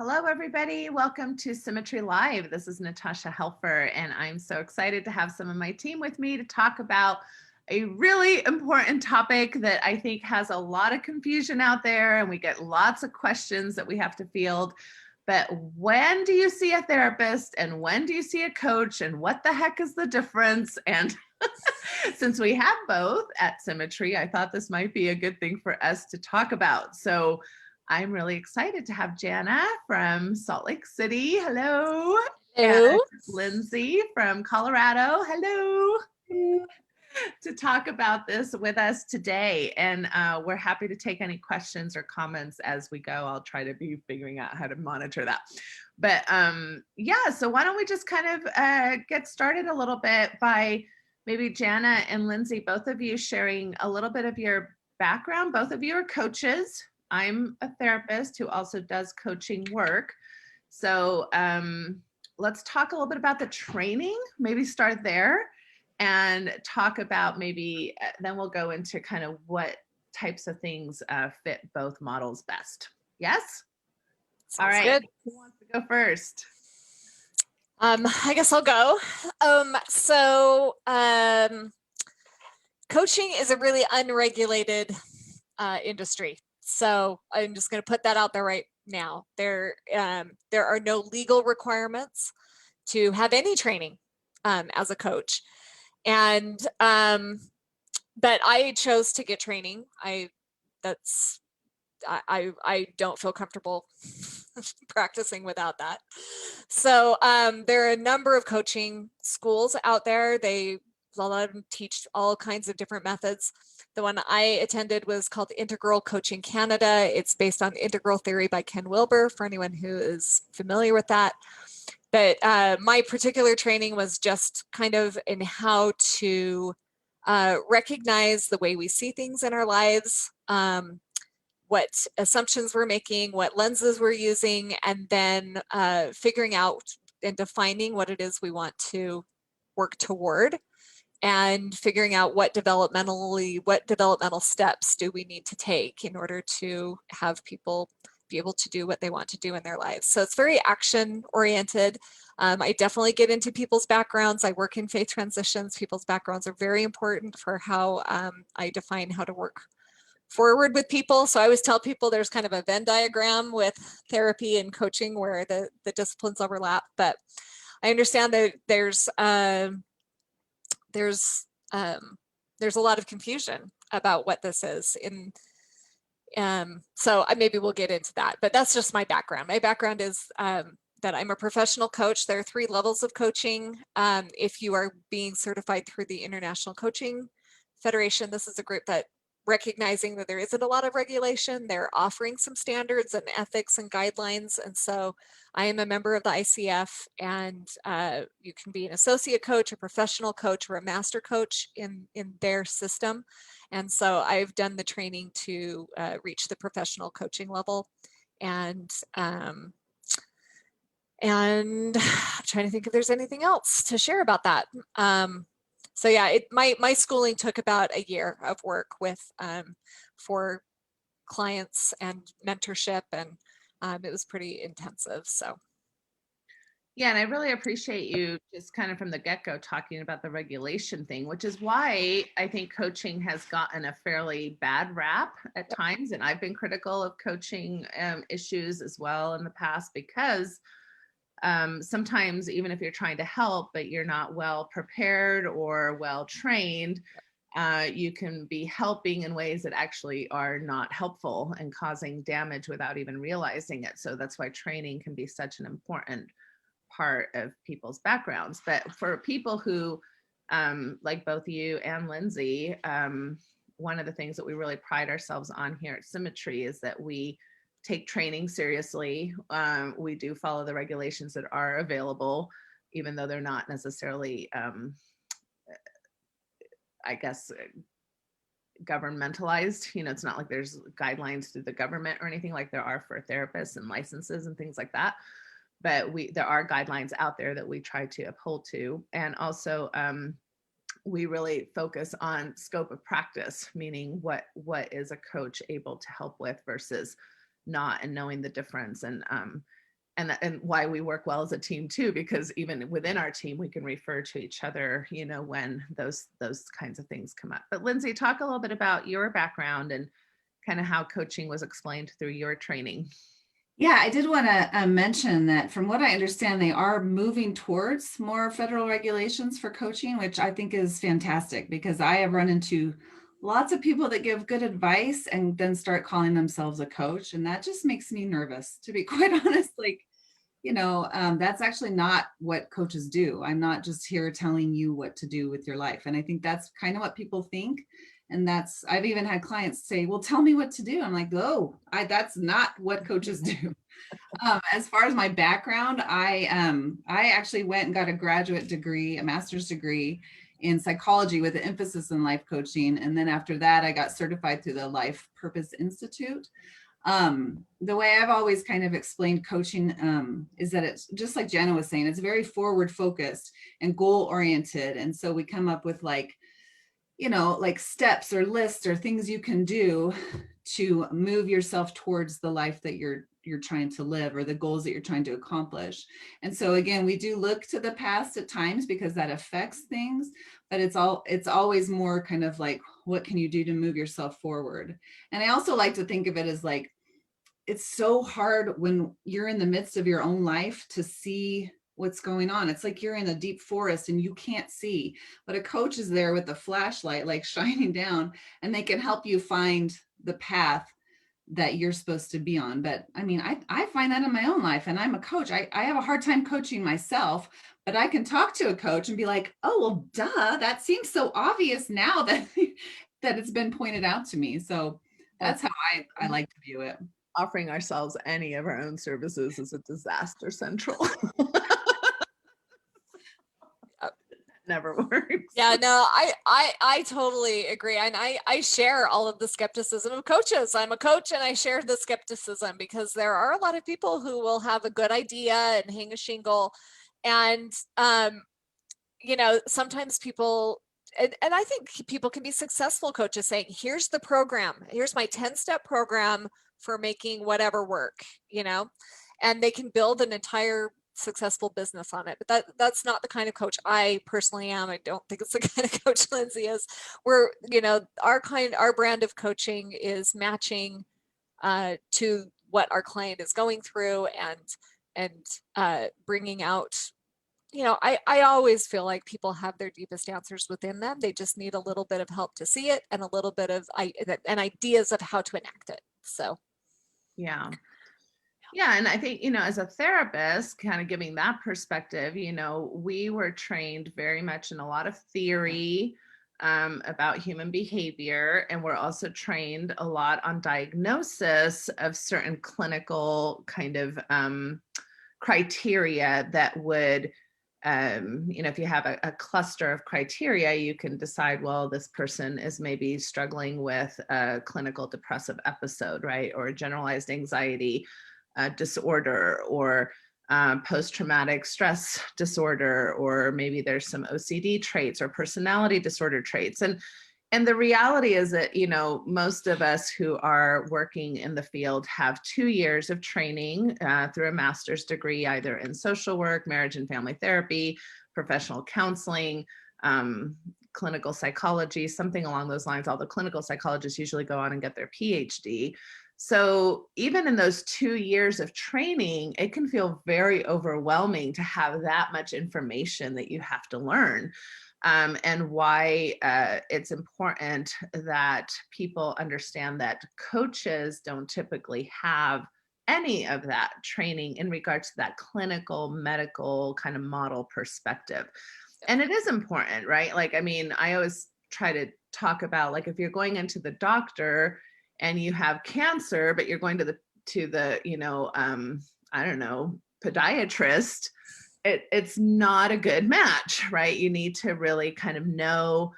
Hello, everybody. Welcome to Symmetry Live. This is Natasha Helfer, and I'm so excited to have some of my team with me to talk about a really important topic that I think has a lot of confusion out there, and we get lots of questions that we have to field. But when do you see a therapist, and when do you see a coach, and what the heck is the difference? And since we have both at Symmetry, I thought this might be a good thing for us to talk about. So I'm really excited to have Jana from Salt Lake City. Hello. Hello. And Lindsay from Colorado. Hello. To talk about this with us today. And we're happy to take any questions or comments as we go. I'll try to be figuring out how to monitor that. But yeah, so why don't we just kind of get started a little bit by maybe Jana and Lindsay, both of you sharing a little bit of your background. Both of you are coaches. I'm a therapist who also does coaching work. So let's talk a little bit about the training, maybe start there and talk about maybe, then we'll go into kind of what types of things fit both models best. Yes? Sounds All right, good. who wants to go first? I guess I'll go. Coaching is a really unregulated industry. So I'm just going to put that out there right now. There are no legal requirements to have any training as a coach. And but I chose to get training. I don't feel comfortable practicing without that. So there are a number of coaching schools out there. A lot of them teach all kinds of different methods. The one I attended was called Integral Coaching Canada. It's based on integral theory by Ken Wilber, for anyone who is familiar with that. But my particular training was just kind of in how to recognize the way we see things in our lives, what assumptions we're making, what lenses we're using, and then figuring out and defining what it is we want to work toward, and figuring out what developmental steps do we need to take in order to have people be able to do what they want to do in their lives. So it's very action oriented. I definitely get into people's backgrounds. I work in faith transitions. People's backgrounds are very important for how I define how to work forward with people. So I always tell people there's kind of a Venn diagram with therapy and coaching where the disciplines overlap. But I understand that there's a lot of confusion about what this is. So maybe we'll get into that, but that's just my background. My background is that I'm a professional coach. There are 3 levels of coaching. If you are being certified through the International Coaching Federation, this is a group that, recognizing that there isn't a lot of regulation, they're offering some standards and ethics and guidelines. And so I am a member of the ICF, and you can be an associate coach, a professional coach, or a master coach in their system. And so I've done the training to reach the professional coaching level. And I'm trying to think if there's anything else to share about that. So yeah, my schooling took about a year of work with for clients and mentorship, and it was pretty intensive. So Yeah, and I really appreciate you just kind of from the get-go talking about the regulation thing, which is why I think coaching has gotten a fairly bad rap at times. And I've been critical of coaching issues as well in the past, because sometimes even if you're trying to help, but you're not well prepared or well trained, you can be helping in ways that actually are not helpful and causing damage without even realizing it. So that's why training can be such an important part of people's backgrounds. But for people who, like both you and Lindsay, one of the things that we really pride ourselves on here at Symmetry is that we take training seriously. We do follow the regulations that are available, even though they're not necessarily, I guess, governmentalized. You know, it's not like there's guidelines through the government or anything like there are for therapists and licenses and things like that. But there are guidelines out there that we try to uphold to. And also, we really focus on scope of practice, meaning what is a coach able to help with versus not, and knowing the difference. And and why we work well as a team too, because even within our team, we can refer to each other, you know, when those kinds of things come up. But Lindsay, talk a little bit about your background and kind of how coaching was explained through your training. Yeah, I did want to mention that from what I understand, they are moving towards more federal regulations for coaching, which I think is fantastic because I have run into lots of people that give good advice and then start calling themselves a coach. And that just makes me nervous, to be quite honest. Like, that's actually not what coaches do. I'm not just here telling you what to do with your life. And I think that's kind of what people think. And I've even had clients say, well, tell me what to do. I'm like, oh, that's not what coaches do. As far as my background, I actually went and got a graduate degree, a master's degree in psychology with an emphasis in life coaching. And then after that, I got certified through the Life Purpose Institute. The way I've always kind of explained coaching is that it's just like Jana was saying, it's very forward focused and goal oriented. And so we come up with like steps or lists or things you can do to move yourself towards the life that you're trying to live or the goals that you're trying to accomplish. And so again, we do look to the past at times because that affects things, but it's always more kind of like, what can you do to move yourself forward? And I also like to think of it as like, it's so hard when you're in the midst of your own life to see what's going on. It's like you're in a deep forest and you can't see, but a coach is there with a flashlight, like shining down, and they can help you find the path that you're supposed to be on. But I mean, I find that in my own life, and I'm a coach. I have a hard time coaching myself, but I can talk to a coach and be like, oh, well, duh, that seems so obvious now that, that it's been pointed out to me. So that's how I like to view it. Offering ourselves any of our own services is a disaster central. Never works. Yeah, no, I totally agree. And I share all of the skepticism of coaches. I'm a coach and I share the skepticism because there are a lot of people who will have a good idea and hang a shingle. And, sometimes people, and I think people can be successful coaches saying, here's the program, here's my 10-step program for making whatever work, and they can build an entire successful business on it. But that's not the kind of coach I personally am. I don't think it's the kind of coach Lindsay is. Where our brand of coaching is matching to what our client is going through and bringing out. I always feel like people have their deepest answers within them. They just need a little bit of help to see it and a little bit of ideas of how to enact it. So, yeah. Yeah. And I think, as a therapist, kind of giving that perspective, we were trained very much in a lot of theory about human behavior. And we're also trained a lot on diagnosis of certain clinical kind of criteria that would, if you have a cluster of criteria, you can decide, well, this person is maybe struggling with a clinical depressive episode, right? Or generalized anxiety disorder, or post-traumatic stress disorder, or maybe there's some OCD traits or personality disorder traits. And the reality is that, most of us who are working in the field have 2 years of training through a master's degree, either in social work, marriage and family therapy, professional counseling, clinical psychology, something along those lines. All the clinical psychologists usually go on and get their PhD. So even in those 2 years of training, it can feel very overwhelming to have that much information that you have to learn. And why it's important that people understand that coaches don't typically have any of that training in regards to that clinical, medical kind of model perspective. And it is important, right? Like, I mean, I always try to talk about, like, if you're going into the doctor and you have cancer, but you're going to the I don't know, podiatrist, it's not a good match, right? You need to really kind of know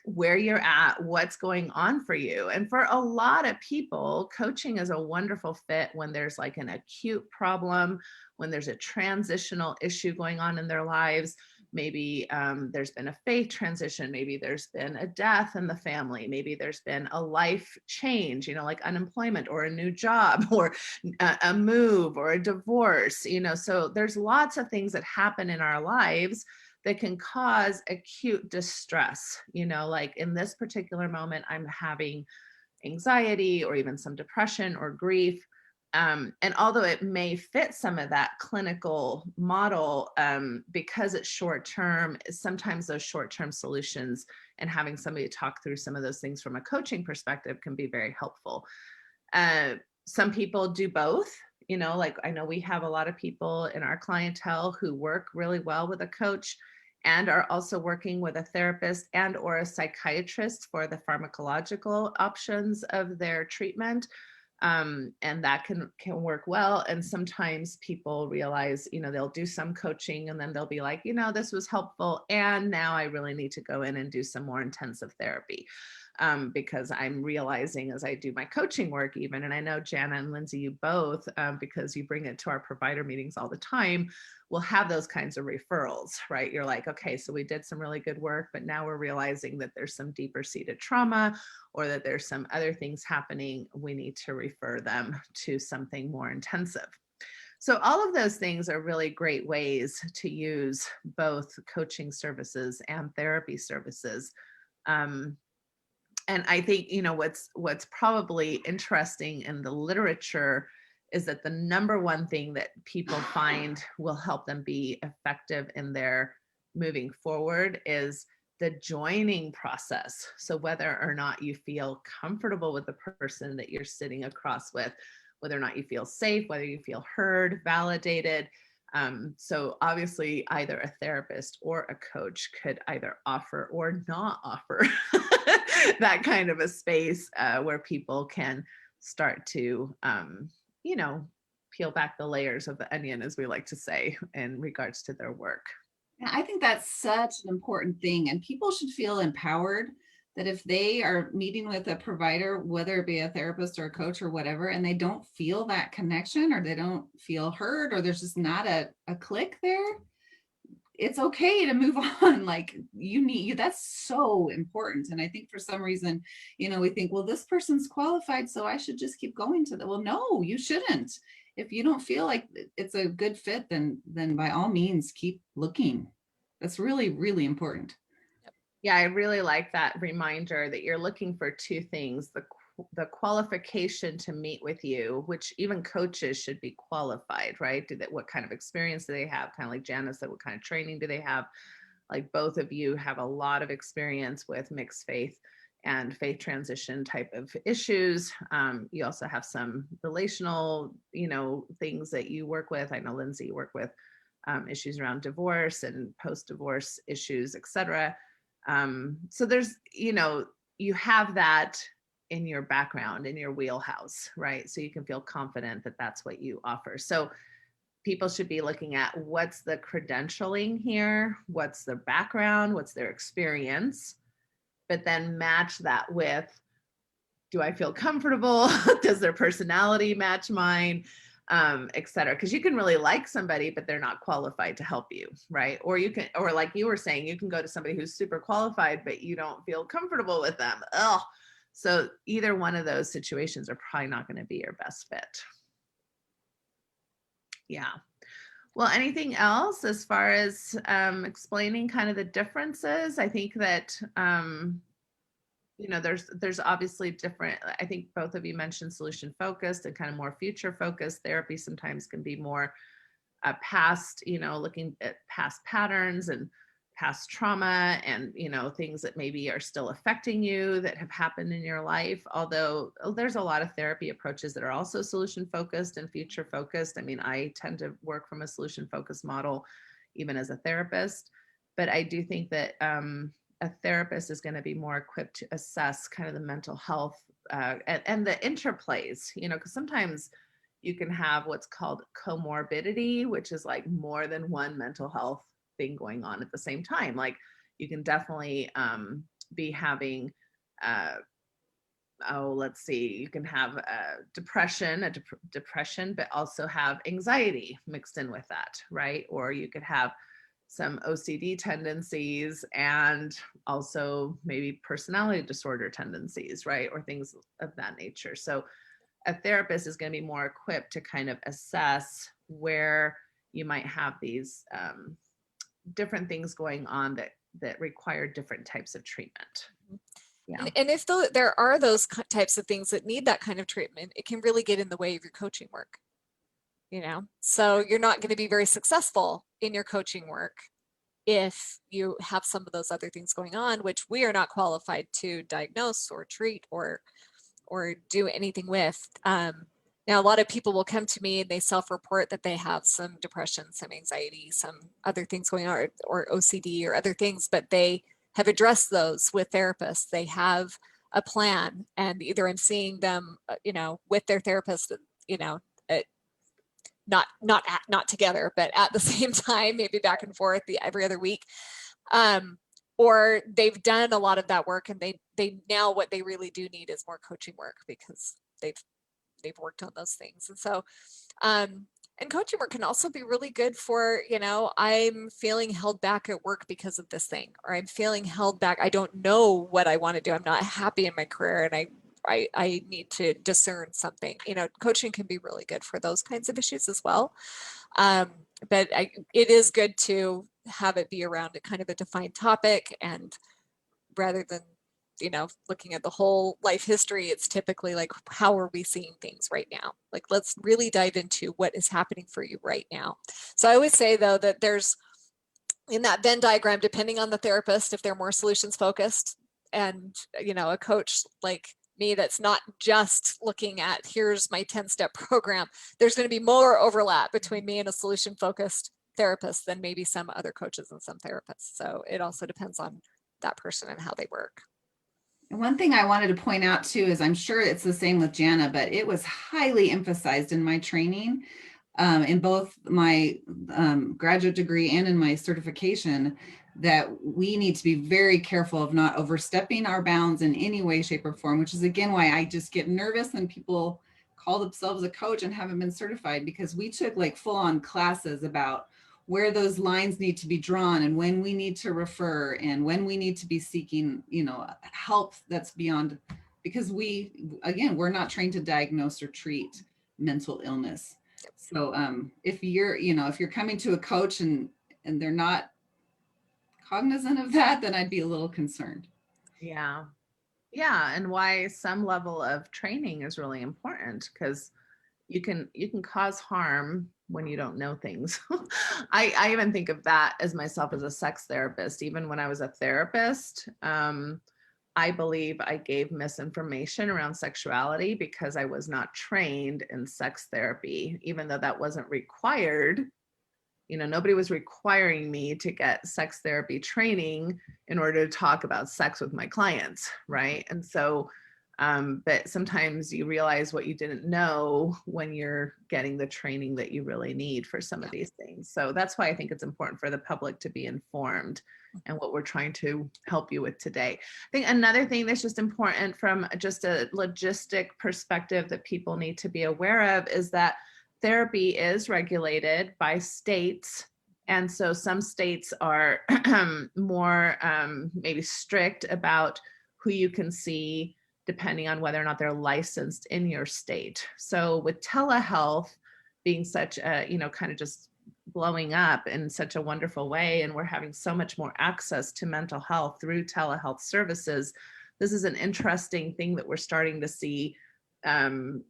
where you're at, what's going on for you. And for a lot of people, coaching is a wonderful fit when there's like an acute problem, when there's a transitional issue going on in their lives, Maybe there's been a faith transition. Maybe there's been a death in the family. Maybe there's been a life change, like unemployment or a new job or a move or a divorce, so there's lots of things that happen in our lives that can cause acute distress. Like in this particular moment, I'm having anxiety or even some depression or grief. And although it may fit some of that clinical model, because it's short term, sometimes those short term solutions and having somebody talk through some of those things from a coaching perspective can be very helpful. Some people do both. Like I know we have a lot of people in our clientele who work really well with a coach and are also working with a therapist and or a psychiatrist for the pharmacological options of their treatment. And that can work well. And sometimes people realize, they'll do some coaching and then they'll be like, this was helpful. And now I really need to go in and do some more intensive therapy. Because I'm realizing as I do my coaching work even, and I know Jana and Lindsay, you both, because you bring it to our provider meetings all the time, will have those kinds of referrals, right? You're like, okay, so we did some really good work, but now we're realizing that there's some deeper seated trauma or that there's some other things happening. We need to refer them to something more intensive. So all of those things are really great ways to use both coaching services and therapy services. And I think, what's probably interesting in the literature is that the number one thing that people find will help them be effective in their moving forward is the joining process. So whether or not you feel comfortable with the person that you're sitting across with, whether or not you feel safe, whether you feel heard, validated. So obviously either a therapist or a coach could either offer or not offer that kind of a space where people can start to, peel back the layers of the onion, as we like to say, in regards to their work. And I think that's such an important thing. And people should feel empowered that if they are meeting with a provider, whether it be a therapist or a coach or whatever, and they don't feel that connection or they don't feel heard or there's just not a click there, it's okay to move on. Like that's so important. And I think for some reason, we think, well, this person's qualified, so I should just keep going to them. Well, no, you shouldn't. If you don't feel like it's a good fit, then by all means, keep looking. That's really, really important. Yeah, I really like that reminder that you're looking for two things, the qualification to meet with you, which even coaches should be qualified, right? What kind of experience do they have? Kind of like Jana said, what kind of training do they have? Like both of you have a lot of experience with mixed faith and faith transition type of issues. You also have some relational, things that you work with. I know Lindsay, you work with issues around divorce and post-divorce issues, et cetera. So there's, you have that in your background, in your wheelhouse, right? So you can feel confident that that's what you offer. So people should be looking at what's the credentialing here, what's their background, what's their experience, but then match that with, do I feel comfortable? Does their personality match mine? Et cetera. Because you can really like somebody, but they're not qualified to help you, right? Or you can, or like you were saying, you can go to somebody who's super qualified, but you don't feel comfortable with them. Oh, so either one of those situations are probably not going to be your best fit. Yeah. Well, anything else as far as explaining kind of the differences? I think that there's obviously different. I think both of you mentioned solution focused and kind of more future focused. Therapy sometimes can be more past, looking at past patterns and past trauma and, things that maybe are still affecting you that have happened in your life. Although there's a lot of therapy approaches that are also solution focused and future focused. I mean, I tend to work from a solution focused model, even as a therapist, but I do think that a therapist is going to be more equipped to assess kind of the mental health and the interplays, because sometimes you can have what's called comorbidity, which is like more than one mental health thing going on at the same time. Like you can definitely be having, you can have depression, depression, but also have anxiety mixed in with that, right? Or you could have some OCD tendencies and also maybe personality disorder tendencies, right? Or things of that nature. So a therapist is going to be more equipped to kind of assess where you might have these different things going on that require different types of treatment. Yeah. And if there are those types of things that need that kind of treatment, it can really get in the way of your coaching work. So you're not going to be very successful in your coaching work if you have some of those other things going on, which we are not qualified to diagnose or treat or do anything with. Now, a lot of people will come to me and they self-report that they have some depression, some anxiety, some other things going on, or OCD or other things, but they have addressed those with therapists. They have a plan, and either I'm seeing them, with their therapist, not together, but at the same time, maybe back and forth every other week. Or they've done a lot of that work, and they now what they really do need is more coaching work because they've worked on those things. And so and coaching work can also be really good for, I'm feeling held back at work because of this thing, or I'm feeling held back. I don't know what I want to do. I'm not happy in my career, and I need to discern something. Coaching can be really good for those kinds of issues as well. But it is good to have it be around a kind of a defined topic, and rather than looking at the whole life history, it's typically like, how are we seeing things right now? Like, let's really dive into what is happening for you right now. So I always say, though, that there's, in that Venn diagram, depending on the therapist, if they're more solutions focused, and a coach like me that's not just looking at, here's my 10-step program, there's going to be more overlap between me and a solution focused therapist than maybe some other coaches and some therapists. So it also depends on that person and how they work. And one thing I wanted to point out too is, I'm sure it's the same with Jana, but it was highly emphasized in my training, in both my graduate degree and in my certification, that we need to be very careful of not overstepping our bounds in any way, shape, or form, which is again why I just get nervous when people call themselves a coach and haven't been certified, because we took like full-on classes about where those lines need to be drawn and when we need to refer and when we need to be seeking, help that's beyond, because we're not trained to diagnose or treat mental illness. So if you're coming to a coach and they're not cognizant of that, then I'd be a little concerned. Yeah. Yeah. And why some level of training is really important, because you can cause harm when you don't know things. I even think of that as myself as a sex therapist. Even when I was a therapist, I believe I gave misinformation around sexuality because I was not trained in sex therapy, even though that wasn't required. Nobody was requiring me to get sex therapy training in order to talk about sex with my clients, right? And so but sometimes you realize what you didn't know when you're getting the training that you really need for some of these things. So that's why I think it's important for the public to be informed, and what we're trying to help you with today. I think another thing that's just important from just a logistic perspective that people need to be aware of is that therapy is regulated by states. And so some states are more maybe strict about who you can see, depending on whether or not they're licensed in your state. So with telehealth being such a, kind of just blowing up in such a wonderful way, and we're having so much more access to mental health through telehealth services, this is an interesting thing that we're starting to see,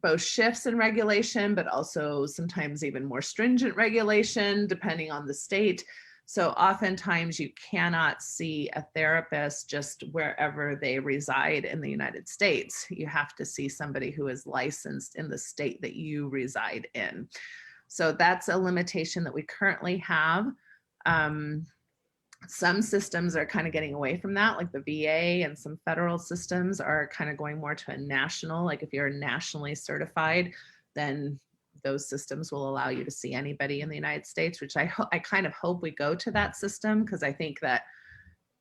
both shifts in regulation, but also sometimes even more stringent regulation depending on the state. So oftentimes you cannot see a therapist just wherever they reside in the United States. You have to see somebody who is licensed in the state that you reside in. So that's a limitation that we currently have. Some systems are kind of getting away from that, like the VA, and some federal systems are kind of going more to a national, like if you're nationally certified, then those systems will allow you to see anybody in the United States, which I kind of hope we go to that system, because I think that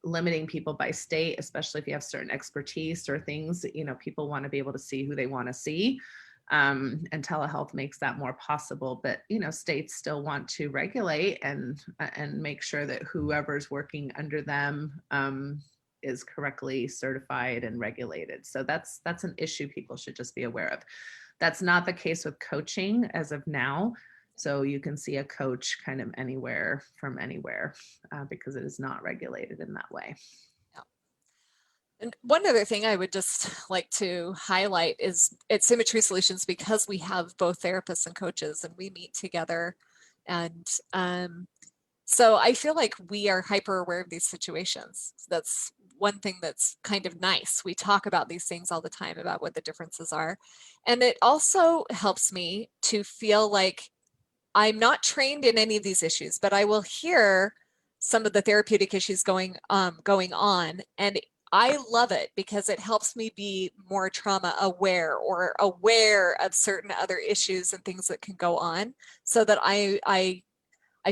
limiting people by state, especially if you have certain expertise or things, people want to be able to see who they want to see. And telehealth makes that more possible. But, you know, states still want to regulate and make sure that whoever's working under them is correctly certified and regulated. So that's an issue people should just be aware of. That's not the case with coaching as of now. So you can see a coach kind of anywhere from anywhere because it is not regulated in that way. And one other thing I would just like to highlight is at Symmetry Solutions, because we have both therapists and coaches and we meet together. And so I feel like we are hyper aware of these situations. So that's one thing that's kind of nice. We talk about these things all the time about what the differences are. And it also helps me to feel like I'm not trained in any of these issues, but I will hear some of the therapeutic issues going on. And I love it because it helps me be more trauma aware or aware of certain other issues and things that can go on, so that I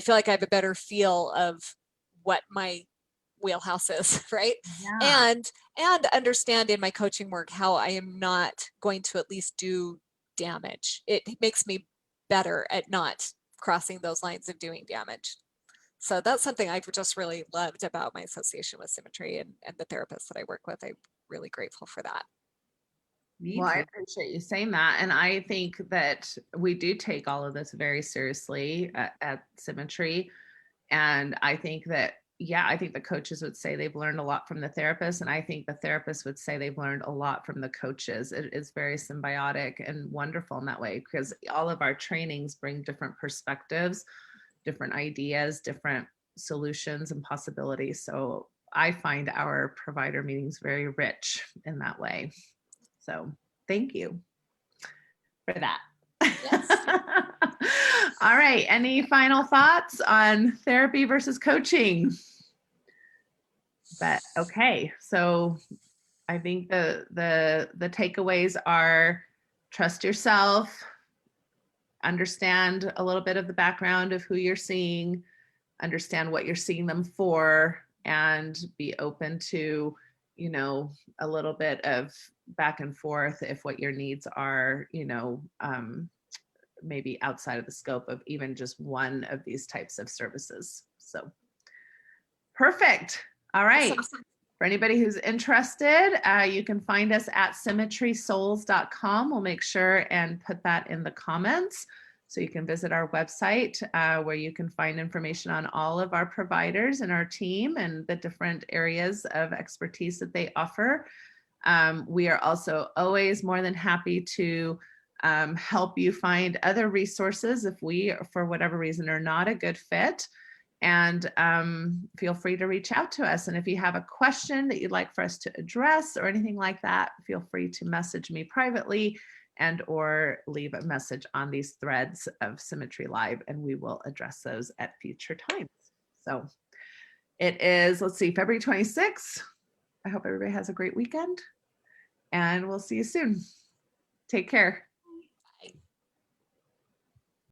feel like I have a better feel of what my wheelhouse is, right? Yeah. And understand in my coaching work how I am not going to at least do damage. It makes me better at not crossing those lines of doing damage. So that's something I've just really loved about my association with Symmetry and the therapists that I work with. I'm really grateful for that. Well, I appreciate you saying that. And I think that we do take all of this very seriously at Symmetry. And I think that, yeah, I think the coaches would say they've learned a lot from the therapists. And I think the therapists would say they've learned a lot from the coaches. It is very symbiotic and wonderful in that way, because all of our trainings bring different perspectives, different ideas, different solutions and possibilities. So I find our provider meetings very rich in that way. So thank you for that. Yes. All right. Any final thoughts on therapy versus coaching? But okay. So I think the takeaways are: trust yourself, understand a little bit of the background of who you're seeing, understand what you're seeing them for, and be open to, you know, a little bit of back and forth if what your needs are, you know, maybe outside of the scope of even just one of these types of services. So perfect. All right. Awesome. For anybody who's interested, you can find us at symmetrysouls.com. We'll make sure and put that in the comments. So you can visit our website where you can find information on all of our providers and our team and the different areas of expertise that they offer. We are also always more than happy to help you find other resources if we, for whatever reason, are not a good fit. And feel free to reach out to us. And if you have a question that you'd like for us to address or anything like that, feel free to message me privately and or leave a message on these threads of Symmetry Live, and we will address those at future times. So it is, let's see, February 26th. I hope everybody has a great weekend, and we'll see you soon. Take care.